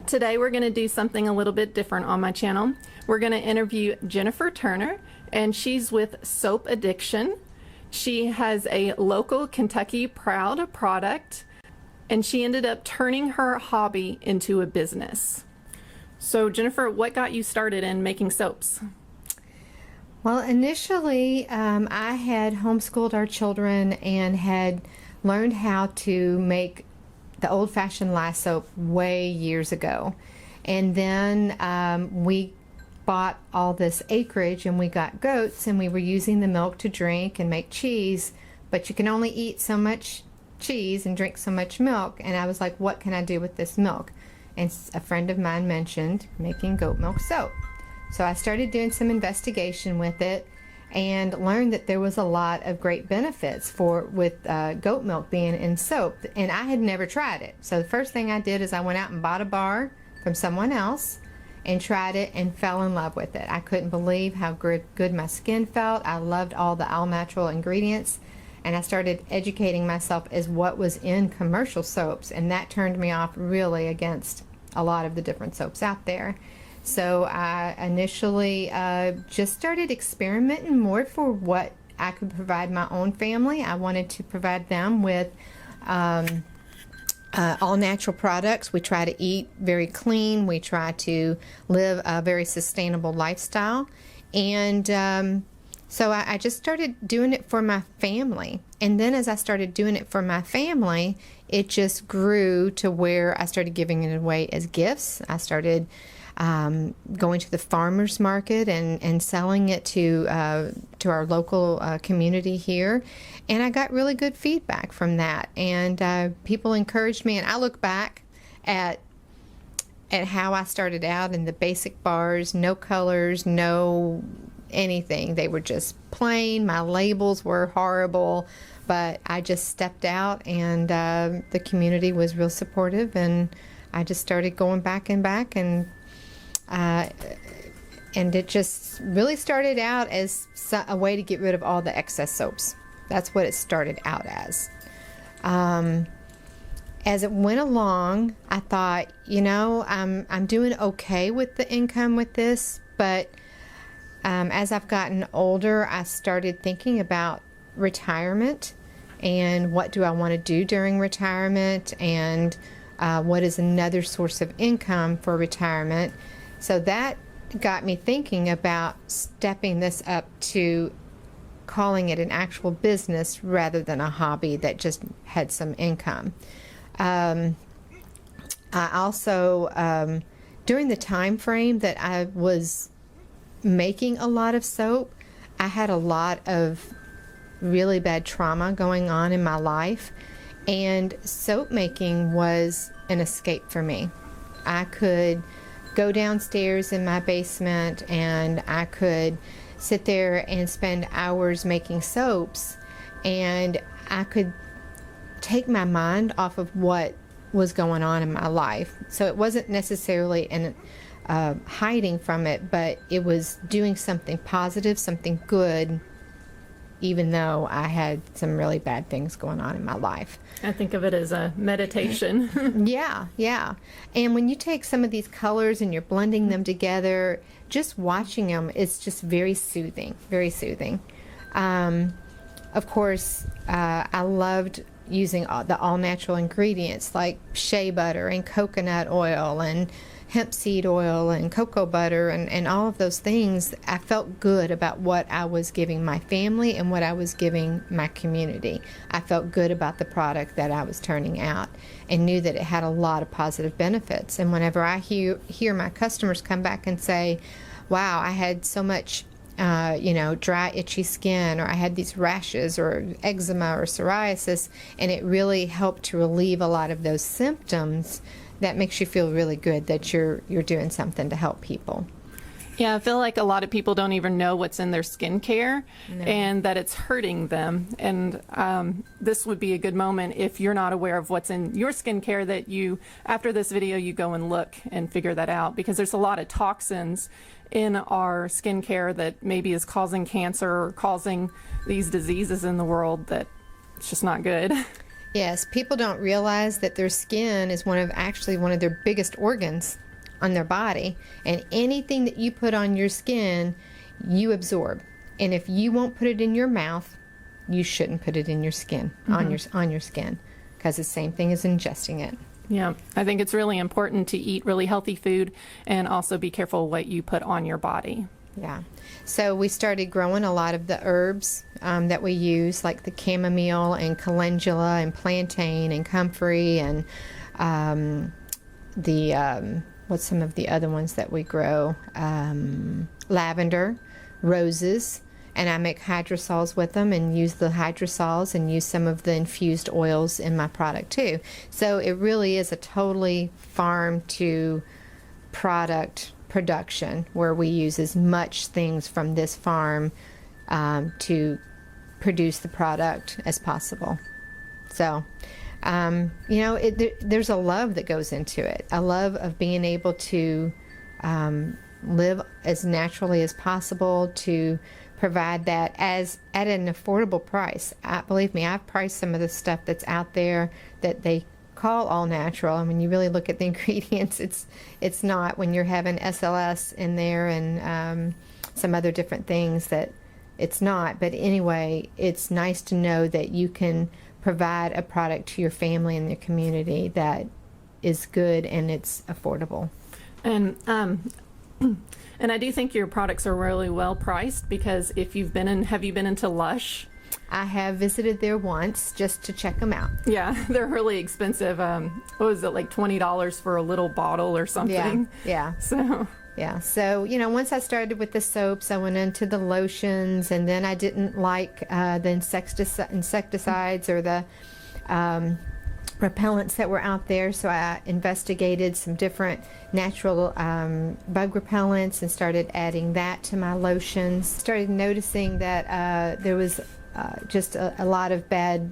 Today we're going to do something a little bit different on my channel. We're going to interview Jennifer Turner, and she's with Soap Addiction. She has a local Kentucky Proud product, and she ended up turning her hobby into a business. So Jennifer, what got you started in making soaps? Well, initially I had homeschooled our children and had learned how to make the old-fashioned lye soap way years ago. And then we bought all this acreage and we got goats, and we were using the milk to drink and make cheese, but you can only eat so much cheese and drink so much milk. And I was like, what can I do with this milk? And a friend of mine mentioned making goat milk soap. So I started doing some investigation with it and learned that there was a lot of great benefits with goat milk being in soap, and I had never tried it. So the first thing I did is I went out and bought a bar from someone else and tried it and fell in love with it. I couldn't believe how good my skin felt. I loved all the all-natural ingredients, and I started educating myself as what was in commercial soaps, and that turned me off really against a lot of the different soaps out there. So I initially just started experimenting more for what I could provide my own family. I wanted to provide them with all natural products. We try to eat very clean. We try to live a very sustainable lifestyle. And so I just started doing it for my family. And then as I started doing it for my family, it just grew to where I started giving it away as gifts. I started going to the farmers market and selling it to our local community here, and I got really good feedback from that. And people encouraged me, and I look back at how I started out in the basic bars, no colors, no anything. They were just plain. My labels were horrible, but I just stepped out, and the community was real supportive, and I just started going back and back, and it just really started out as a way to get rid of all the excess soaps. That's what it started out as. As it went along, I thought, you know, I'm doing okay with the income with this, but as I've gotten older, I started thinking about retirement and what do I want to do during retirement, and what is another source of income for retirement. So that got me thinking about stepping this up to calling it an actual business rather than a hobby that just had some income. I also, during the time frame that I was making a lot of soap, I had a lot of really bad trauma going on in my life, and soap making was an escape for me. I could go downstairs in my basement and I could sit there and spend hours making soaps, and I could take my mind off of what was going on in my life. So it wasn't necessarily hiding from it, but it was doing something positive, something good, even though I had some really bad things going on in my life. I think of it as a meditation. Yeah. And when you take some of these colors and you're blending them together, just watching them is just very soothing, very soothing. Of course, I loved using the all-natural ingredients like shea butter and coconut oil and hemp seed oil and cocoa butter and all of those things. I felt good about what I was giving my family and what I was giving my community. I felt good about the product that I was turning out and knew that it had a lot of positive benefits. And whenever I hear my customers come back and say, wow, I had so much dry, itchy skin, or I had these rashes or eczema or psoriasis, and it really helped to relieve a lot of those symptoms, that makes you feel really good that you're doing something to help people. Yeah, I feel like a lot of people don't even know what's in their skincare and that it's hurting them. And this would be a good moment, if you're not aware of what's in your skincare, that you, after this video, you go and look and figure that out, because there's a lot of toxins in our skincare that maybe is causing cancer or causing these diseases in the world that it's just not good. Yes, people don't realize that their skin is actually one of their biggest organs on their body, and anything that you put on your skin, you absorb. And if you won't put it in your mouth, you shouldn't put it in your skin, on your skin, because the same thing as ingesting it. Yeah, I think it's really important to eat really healthy food and also be careful what you put on your body. Yeah. So we started growing a lot of the herbs that we use, like the chamomile and calendula and plantain and comfrey and what's some of the other ones that we grow? Lavender, roses, and I make hydrosols with them and use the hydrosols and use some of the infused oils in my product too. So it really is a totally farm to product production where we use as much things from this farm to produce the product as possible. So, there's a love that goes into it, a love of being able to live as naturally as possible, to provide that at an affordable price. Believe me, I've priced some of the stuff that's out there that they call all natural, and when you really look at the ingredients, it's not. When you're having SLS in there and some other different things, that it's not. But anyway, it's nice to know that you can provide a product to your family and your community that is good and it's affordable. And I do think your products are really well priced, because have you been into Lush? I have visited there once just to check them out. Yeah, they're really expensive. What was it, like $20 for a little bottle or something? Yeah. So Once I started with the soaps, I went into the lotions, and then I didn't like the insecticides or the repellents that were out there, so I investigated some different natural bug repellents and started adding that to my lotions. Started noticing that there was just a lot of bad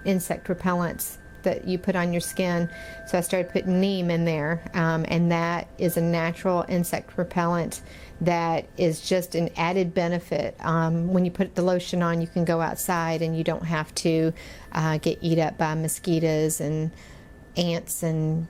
insect repellents that you put on your skin, so I started putting neem in there, and that is a natural insect repellent that is just an added benefit. When you put the lotion on, you can go outside and you don't have to get eat up by mosquitoes and ants and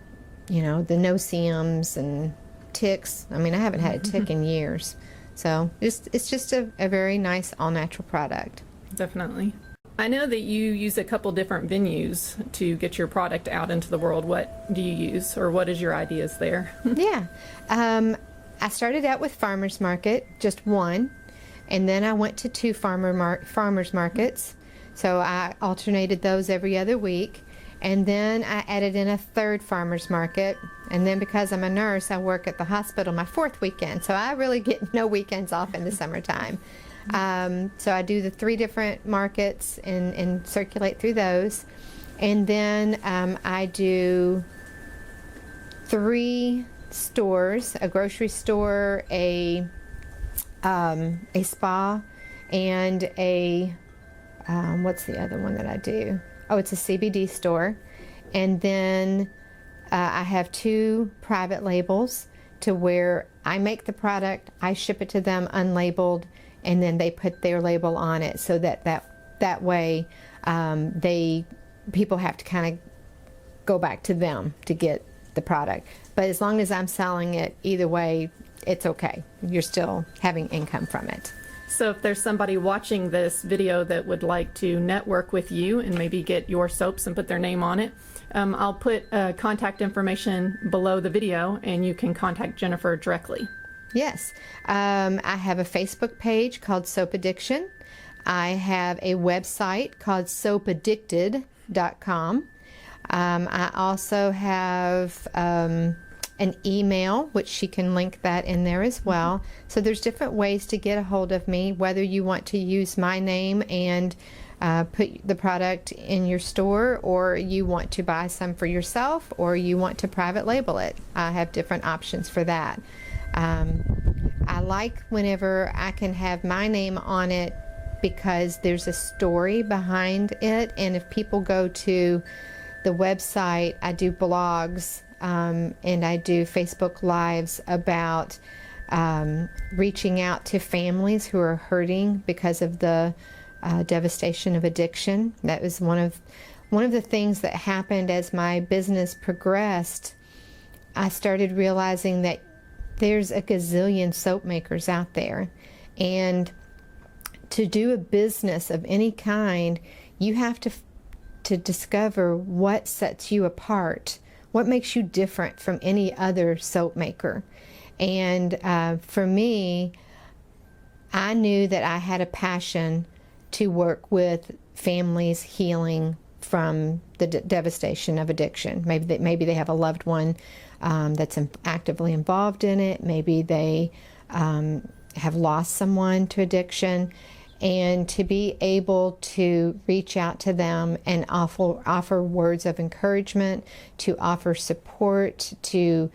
the no-see-ums and ticks. I mean, I haven't had a tick in years, so it's just a very nice all-natural product. Definitely. I know that you use a couple different venues to get your product out into the world. What do you use, or what is your ideas there? Yeah. I started out with farmers market, just one, and then I went to two farmers markets. So I alternated those every other week, and then I added in a third farmers market, and then because I'm a nurse, I work at the hospital my fourth weekend, so I really get no weekends off in the summertime. So I do the 3 different markets and circulate through those, and then I do 3 stores: a grocery store, a spa, and what's the other one that I do? Oh, it's a CBD store. And then I have 2 private labels to where I make the product, I ship it to them unlabeled, and then they put their label on it, so that way people have to kind of go back to them to get the product. But as long as I'm selling it, either way, it's okay. You're still having income from it. So if there's somebody watching this video that would like to network with you and maybe get your soaps and put their name on it, I'll put contact information below the video, and you can contact Jennifer directly. Yes. I have a Facebook page called Soap Addiction. I have a website called soapaddicted.com. I also have an email, which she can link that in there as well. So there's different ways to get a hold of me, whether you want to use my name and put the product in your store, or you want to buy some for yourself, or you want to private label it. I have different options for that. I like whenever I can have my name on it, because there's a story behind it, and if people go to the website, I do blogs, and I do Facebook Lives about reaching out to families who are hurting because of the devastation of addiction. That was one of one of the things that happened as my business progressed, I started realizing that there's a gazillion soap makers out there. And to do a business of any kind, you have to discover what sets you apart, what makes you different from any other soap maker. And for me, I knew that I had a passion to work with families healing from the devastation of addiction. Maybe they have a loved one that's actively involved in it. Maybe they have lost someone to addiction. And to be able to reach out to them and offer words of encouragement, to offer support, to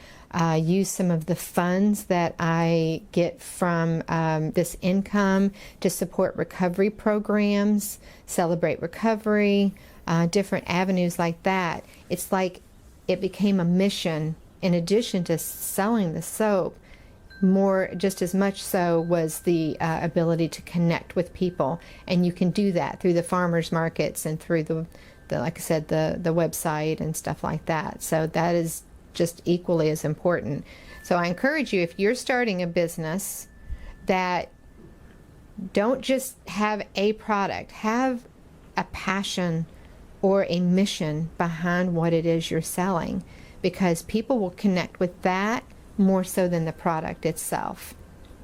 use some of the funds that I get from this income to support recovery programs, Celebrate Recovery, different avenues like that. It's like it became a mission in addition to selling the soap. More, just as much so, was the ability to connect with people, and you can do that through the farmers markets and through the like I said, the website and stuff like that. So that is just equally as important. So I encourage you, if you're starting a business, that don't just have a product, have a passion or a mission behind what it is you're selling, because people will connect with that more so than the product itself.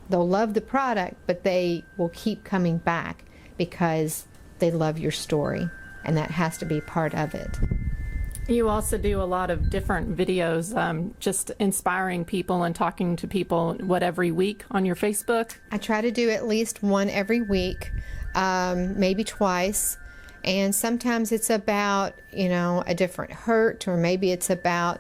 They'll love the product, but they will keep coming back because they love your story, and that has to be part of it. You also do a lot of different videos, just inspiring people and talking to people, every week on your Facebook? I try to do at least one every week, maybe twice. And sometimes it's about, a different hurt, or maybe it's about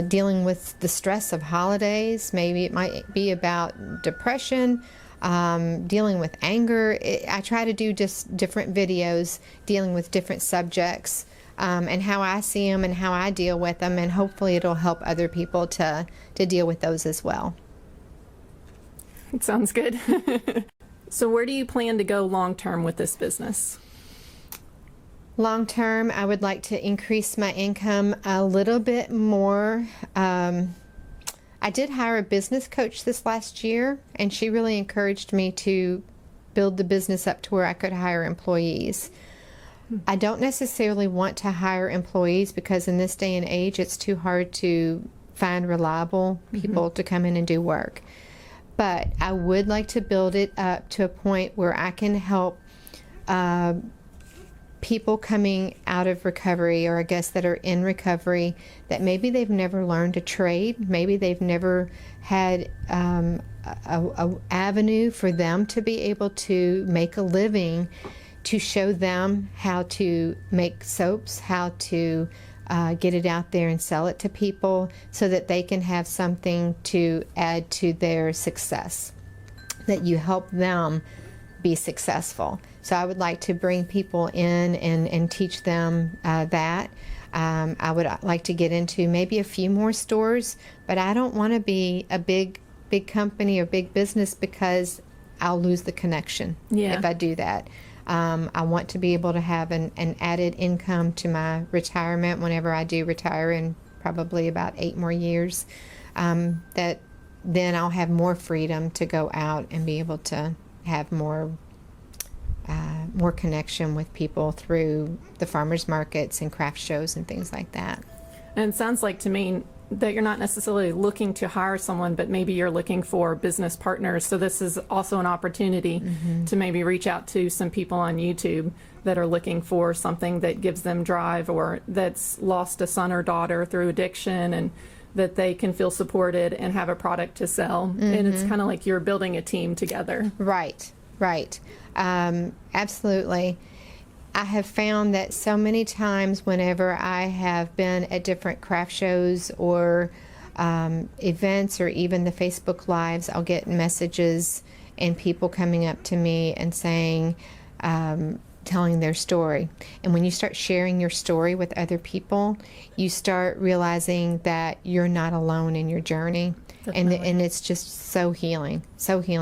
dealing with the stress of holidays. Maybe it might be about depression, dealing with anger. I try to do just different videos dealing with different subjects, and how I see them and how I deal with them, and hopefully it'll help other people to deal with those as well. It sounds good. So where do you plan to go long term with this business? Long term, I would like to increase my income a little bit more. I did hire a business coach this last year, and she really encouraged me to build the business up to where I could hire employees. I don't necessarily want to hire employees because in this day and age, it's too hard to find reliable people to come in and do work. But I would like to build it up to a point where I can help people coming out of recovery, or I guess that are in recovery, that maybe they've never learned a trade, maybe they've never had a avenue for them to be able to make a living, to show them how to make soaps, how to get it out there and sell it to people so that they can have something to add to their success, that you help them be successful. So I would like to bring people in and teach them that. I would like to get into maybe a few more stores, but I don't want to be a big company or big business because I'll lose the connection if I do that. I want to be able to have an added income to my retirement whenever I do retire in probably about 8 more years. That then I'll have more freedom to go out and be able to have more connection with people through the farmers markets and craft shows and things like that. And it sounds like to me that you're not necessarily looking to hire someone, but maybe you're looking for business partners. So this is also an opportunity to maybe reach out to some people on YouTube that are looking for something that gives them drive, or that's lost a son or daughter through addiction, and that they can feel supported and have a product to sell. And it's kind of like you're building a team together. Right. Absolutely. I have found that so many times whenever I have been at different craft shows or events, or even the Facebook Lives, I'll get messages and people coming up to me and saying, telling their story. And when you start sharing your story with other people, you start realizing that you're not alone in your journey, and it's just so healing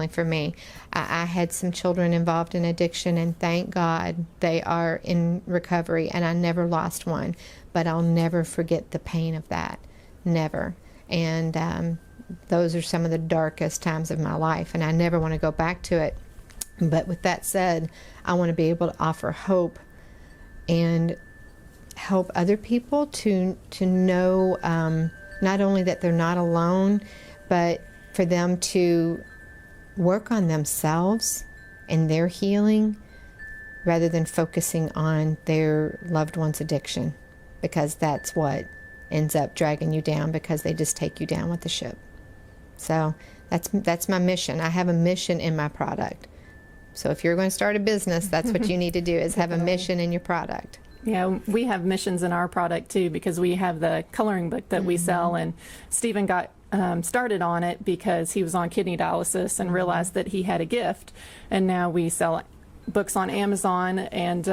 for me. I had some children involved in addiction, and thank God they are in recovery, and I never lost one, but I'll never forget the pain of that, never. And those are some of the darkest times of my life, and I never want to go back to it. But with that said, I want to be able to offer hope and help other people to know not only that they're not alone, but for them to work on themselves and their healing rather than focusing on their loved one's addiction, because that's what ends up dragging you down, because they just take you down with the ship. So that's my mission. I have a mission in my product. So if you're going to start a business, that's what you need to do, is have a mission in your product. Yeah, we have missions in our product too, because we have the coloring book that we sell, and Stephen got started on it because he was on kidney dialysis and realized that he had a gift, and now we sell books on Amazon. And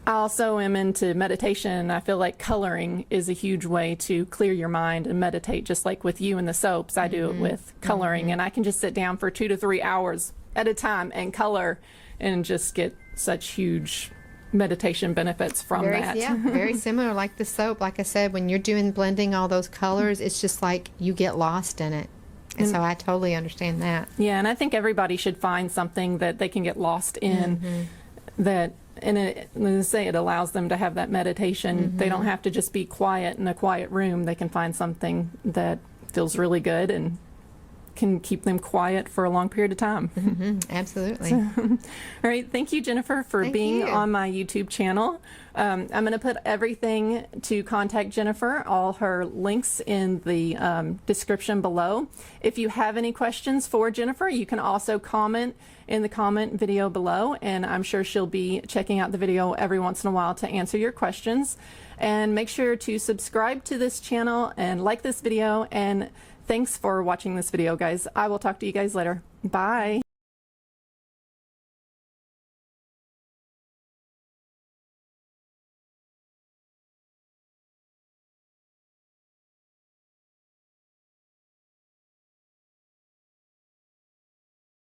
I also am into meditation, and I feel like coloring is a huge way to clear your mind and meditate, just like with you and the soaps. I do it with coloring, and I can just sit down for 2 to 3 hours at a time and color and just get such huge meditation benefits from that. Yeah, very similar like the soap. Like I said, when you're doing blending all those colors, it's just like you get lost in it. And so I totally understand that. Yeah, and I think everybody should find something that they can get lost in, that, and it allows them to have that meditation. They don't have to just be quiet in a quiet room. They can find something that feels really good and can keep them quiet for a long period of time. Absolutely. All right. Thank you, Jennifer, for being on my YouTube channel. I'm going to put everything to contact Jennifer, all her links in the description below. If you have any questions for Jennifer, you can also comment in the comment video below, and I'm sure she'll be checking out the video every once in a while to answer your questions. And make sure to subscribe to this channel and like this video, and thanks for watching this video, guys. I will talk to you guys later. Bye.